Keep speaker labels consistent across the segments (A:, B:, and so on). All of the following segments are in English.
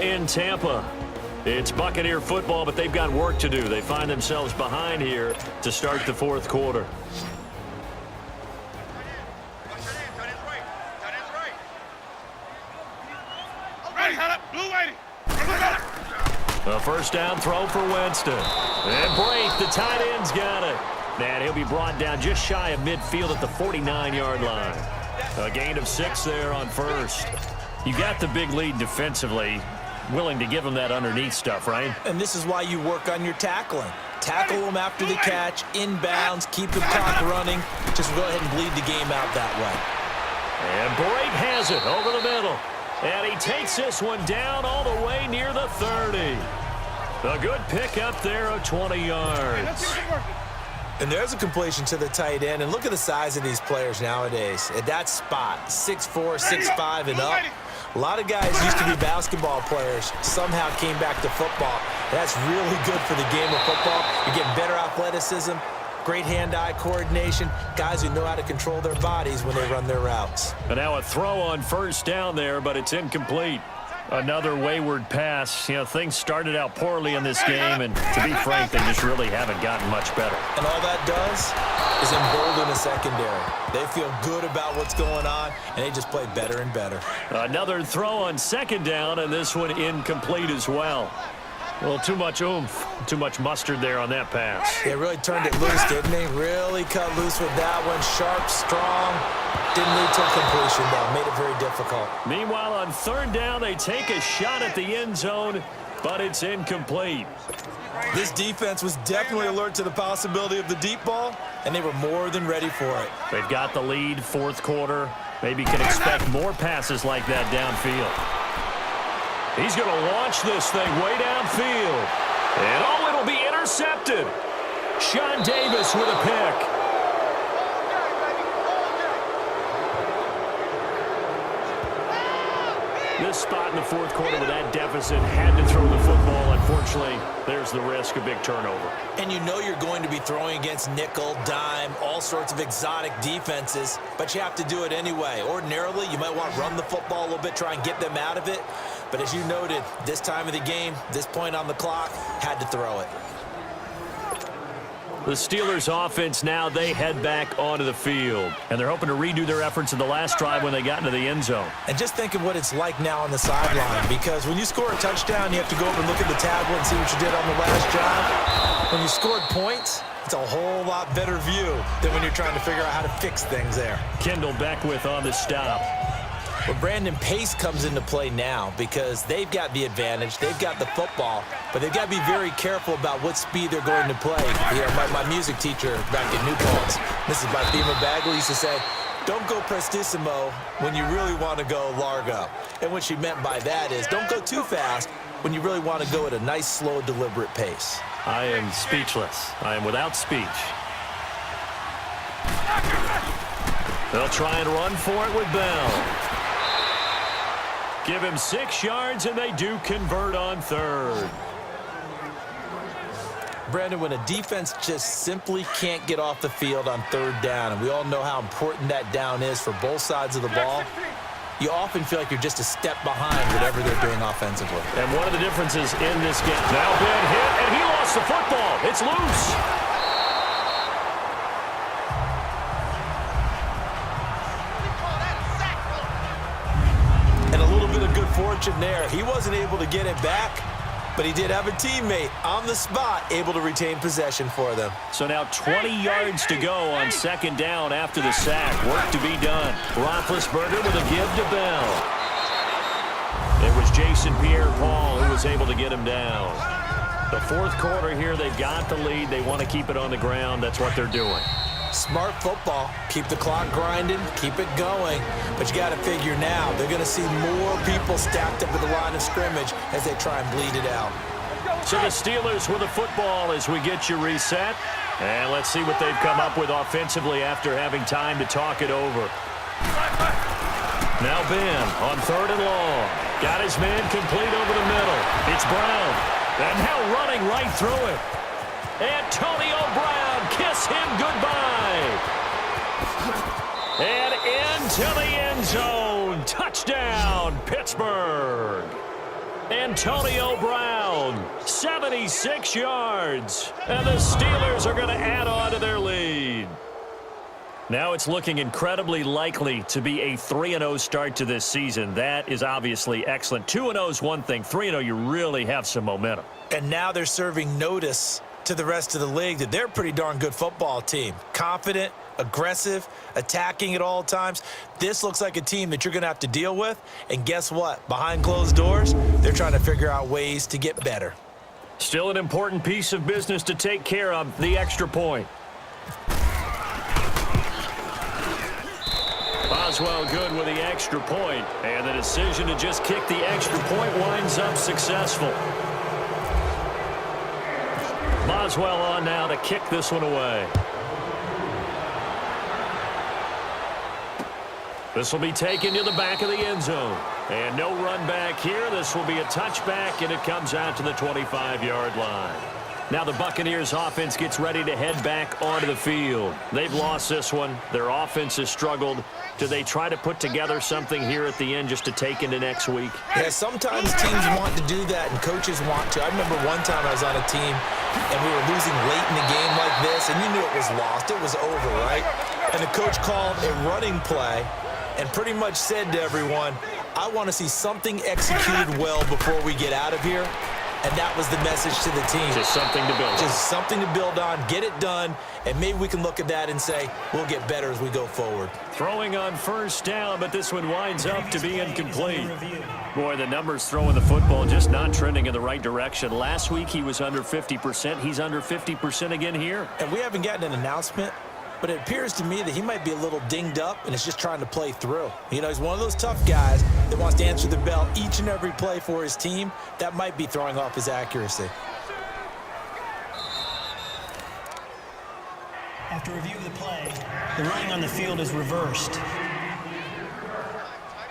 A: in Tampa. It's Buccaneer football, but they've got work to do. They find themselves behind here to start the fourth quarter. A first down throw for Winston. And break, the tight end's got it. And he'll be brought down just shy of midfield at the 49-yard line. A gain of 6 there on first. You got the big lead defensively. Willing to give them that underneath stuff, right?
B: And this is why you work on your tackling. Tackle them after the catch, inbounds, keep the clock running. Just go ahead and bleed the game out that way.
A: And Brake has it over the middle. And he takes this one down all the way near the 30. A good pick up there of 20 yards.
B: And there's a completion to the tight end. And look at the size of these players nowadays. At that spot, 6'4", 6'5", and up. A lot of guys used to be basketball players, somehow came back to football. That's really good for the game of football. You're getting better athleticism, great hand-eye coordination, guys who know how to control their bodies when they run their routes.
A: And now a throw on first down there, but it's incomplete. Another wayward pass. You know, things started out poorly in this game, and to be frank, they just really haven't gotten much better.
B: And all that does is embolden the secondary. They feel good about what's going on, and they just play better and better.
A: Another throw on second down, and this one incomplete as well. Well, too much oomph, too much mustard there on that pass.
B: They really turned it loose, didn't they? Really cut loose with that one. Sharp, strong. Didn't lead to completion, though. Made it very difficult.
A: Meanwhile, on third down, they take a shot at the end zone, but it's incomplete.
B: This defense was definitely alert to the possibility of the deep ball, and they were more than ready for it.
A: They've got the lead, fourth quarter. Maybe can expect more passes like that downfield. He's going to launch this thing way downfield. And, oh, it'll be intercepted. Sean Davis with a pick. This spot in the fourth quarter with that deficit, had to throw the football. Unfortunately, there's the risk of big turnover.
B: And you know you're going to be throwing against nickel, dime, all sorts of exotic defenses, but you have to do it anyway. Ordinarily, you might want to run the football a little bit, try and get them out of it. But as you noted, this time of the game, this point on the clock, had to throw it.
A: The Steelers offense now, they head back onto the field. And they're hoping to redo their efforts in the last drive when they got into the end zone.
B: And just think of what it's like now on the sideline, because when you score a touchdown, you have to go over and look at the tablet and see what you did on the last drive. When you scored points, it's a whole lot better view than when you're trying to figure out how to fix things there.
A: Kendall Beckwith on the stop.
B: Well, Brandon, pace comes into play now because they've got the advantage. They've got the football, but they've got to be very careful about what speed they're going to play. You know, my music teacher back at New Paltz, Mrs. Bifema Bagley, used to say, don't go prestissimo when you really want to go largo. And what she meant by that is don't go too fast when you really want to go at a nice, slow, deliberate pace.
A: I am speechless. I am without speech. They'll try and run for it with Bell. Give him 6 yards, and they do convert on third.
B: Brandon, when a defense just simply can't get off the field on third down, and we all know how important that down is for both sides of the ball, you often feel like you're just a step behind whatever they're doing offensively.
A: And one of the differences in this game, now Ben hit, and he lost the football. It's loose.
B: Fortune there. He wasn't able to get it back, but he did have a teammate on the spot able to retain possession for them.
A: So now 20 yards to go on second down after the sack. Work to be done. Roethlisberger with a give to Bell. It was Jason Pierre-Paul who was able to get him down. The fourth quarter here, they've got the lead. They want to keep it on the ground. That's what they're doing.
B: Smart football. Keep the clock grinding. Keep it going. But you got to figure now, they're going to see more people stacked up at the line of scrimmage as they try and bleed it out.
A: So the Steelers with the football as we get you reset. And let's see what they've come up with offensively after having time to talk it over. Now Ben on third and long. Got his man complete over the middle. It's Brown. And now running right through it. Antonio Brown, kiss him goodbye. And into the end zone. Touchdown, Pittsburgh. Antonio Brown, 76 yards. And the Steelers are going to add on to their lead. Now it's looking incredibly likely to be a 3-0 start to this season. That is obviously excellent. 2-0 is one thing. 3-0, you really have some momentum.
B: And now they're serving notice to the rest of the league that they're a pretty darn good football team. Confident, aggressive, attacking at all times. This looks like a team that you're going to have to deal with. And guess what? Behind closed doors, they're trying to figure out ways to get better.
A: Still an important piece of business to take care of, the extra point. Boswell good with the extra point, and the decision to just kick the extra point winds up successful. Boswell on now to kick this one away. This will be taken to the back of the end zone. And no run back here. This will be a touchback, and it comes out to the 25-yard line. Now the Buccaneers offense gets ready to head back onto the field. They've lost this one. Their offense has struggled. Do they try to put together something here at the end just to take into next week?
B: Yeah, sometimes teams want to do that and coaches want to. I remember one time I was on a team and we were losing late in the game like this, and you knew it was lost. It was over, right? And the coach called a running play and pretty much said to everyone, I want to see something executed well before we get out of here. And that was the message to the team.
A: Just something to build on.
B: Just something to build on, get it done, and maybe we can look at that and say, we'll get better as we go forward.
A: Throwing on first down, but this one winds up to be incomplete. Boy, the numbers throwing the football just not trending in the right direction. Last week he was under 50%. He's under 50% again here.
B: And we haven't gotten an announcement, but it appears to me that he might be a little dinged up and is just trying to play through. You know, he's one of those tough guys that wants to answer the bell each and every play for his team. That might be throwing off his accuracy.
C: After review of the play, the running on the field is reversed.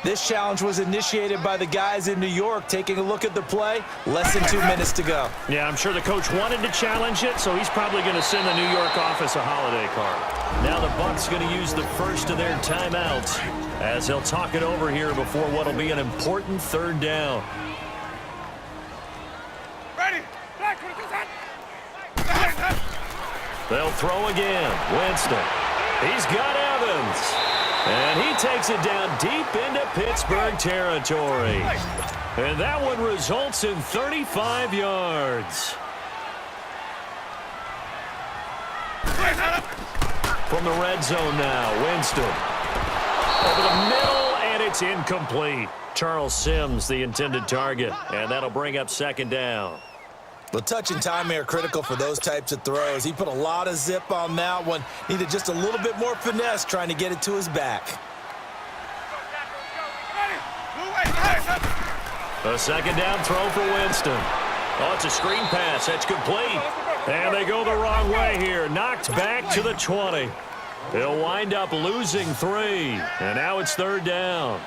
B: This challenge was initiated by the guys in New York. Taking a look at the play, less than 2 minutes to go.
A: Yeah, I'm sure the coach wanted to challenge it, so he's probably going to send the New York office a holiday card. Now the Bucs going to use the first of their timeouts as he'll talk it over here before what will be an important third down.
D: Ready.
A: They'll throw again. Winston. He's got Evans. And he takes it down deep into Pittsburgh territory. And that one results in 35 yards. From the red zone now, Winston. Over the middle, and it's incomplete. Charles Sims, the intended target. And that'll bring up second down.
B: The touch and time are critical for those types of throws. He put a lot of zip on that one. Needed just a little bit more finesse trying to get it to his back.
A: A second down throw for Winston. Oh, it's a screen pass. That's complete. And they go the wrong way here. Knocked back to the 20. They'll wind up losing 3. And now it's third down.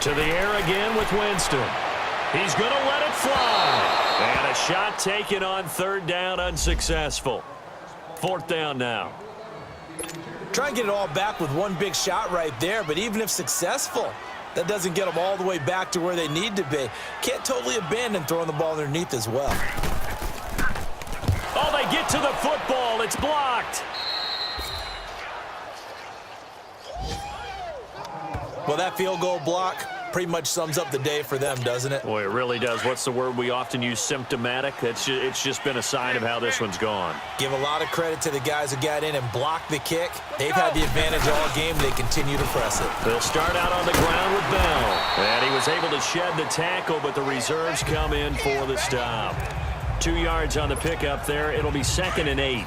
A: To the air again with Winston. He's going to let it fly. And a shot taken on third down, unsuccessful. Fourth down now.
B: Try and get it all back with one big shot right there, but even if successful, that doesn't get them all the way back to where they need to be. Can't totally abandon throwing the ball underneath as well.
A: Oh, they get to the football. It's blocked.
B: Well, that field goal block pretty much sums up the day for them, doesn't it?
A: Boy, it really does. What's the word we often use? Symptomatic. It's just been a sign of how this one's gone.
B: Give a lot of credit to the guys who got in and blocked the kick. They've had the advantage all game. They continue to press it.
A: They'll start out on the ground with Bell. And he was able to shed the tackle, but the reserves come in for the stop. 2 yards on the pickup there. It'll be 2nd and 8.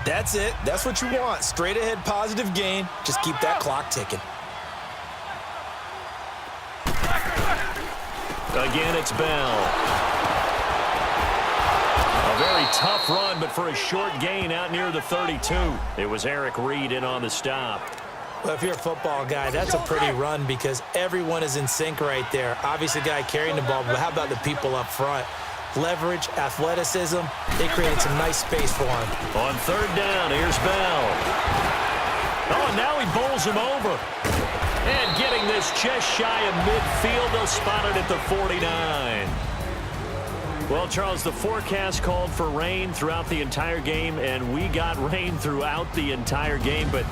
B: That's it. That's what you want. Straight ahead positive gain. Just keep that clock ticking.
A: Again, it's Bell. A very tough run, but for a short gain out near the 32. It was Eric Reed in on the stop.
B: Well, if you're a football guy, that's a pretty run because everyone is in sync right there. Obviously, the guy carrying the ball, but how about the people up front? Leverage, athleticism, they created some nice space for him.
A: On third down, here's Bell. Oh, and now he bowls him over. And getting this just shy of midfield, they'll spot it at the 49. Well, Charles, the forecast called for rain throughout the entire game, and we got rain throughout the entire game. But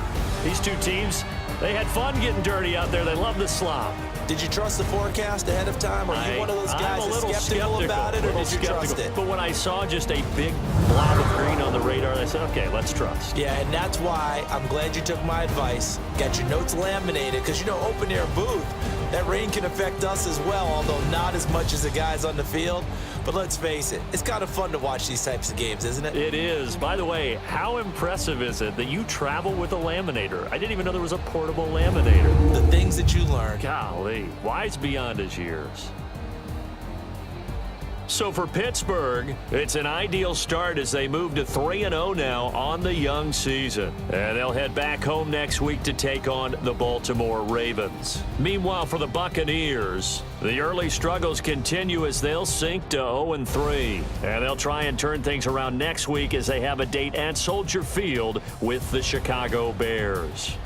A: these two teams, they had fun getting dirty out there. They love the slop.
B: Did you trust the forecast ahead of time? Are you one of those guys that's skeptical about it, or did you trust it?
A: But when I saw just a big blob of green on the radar, I said, okay, let's trust.
B: Yeah, and that's why I'm glad you took my advice. Got your notes laminated, because, you know, open-air booth, that rain can affect us as well, although not as much as the guys on the field. But let's face it, it's kind of fun to watch these types of games, isn't it?
A: It is. By the way, how impressive is it that you travel with a laminator? I didn't even know there was a portable laminator.
B: The things that you learn.
A: Golly, wise beyond his years. So for Pittsburgh, it's an ideal start as they move to 3-0 now on the young season. And they'll head back home next week to take on the Baltimore Ravens. Meanwhile, for the Buccaneers, the early struggles continue as they'll sink to 0-3. And they'll try and turn things around next week as they have a date at Soldier Field with the Chicago Bears.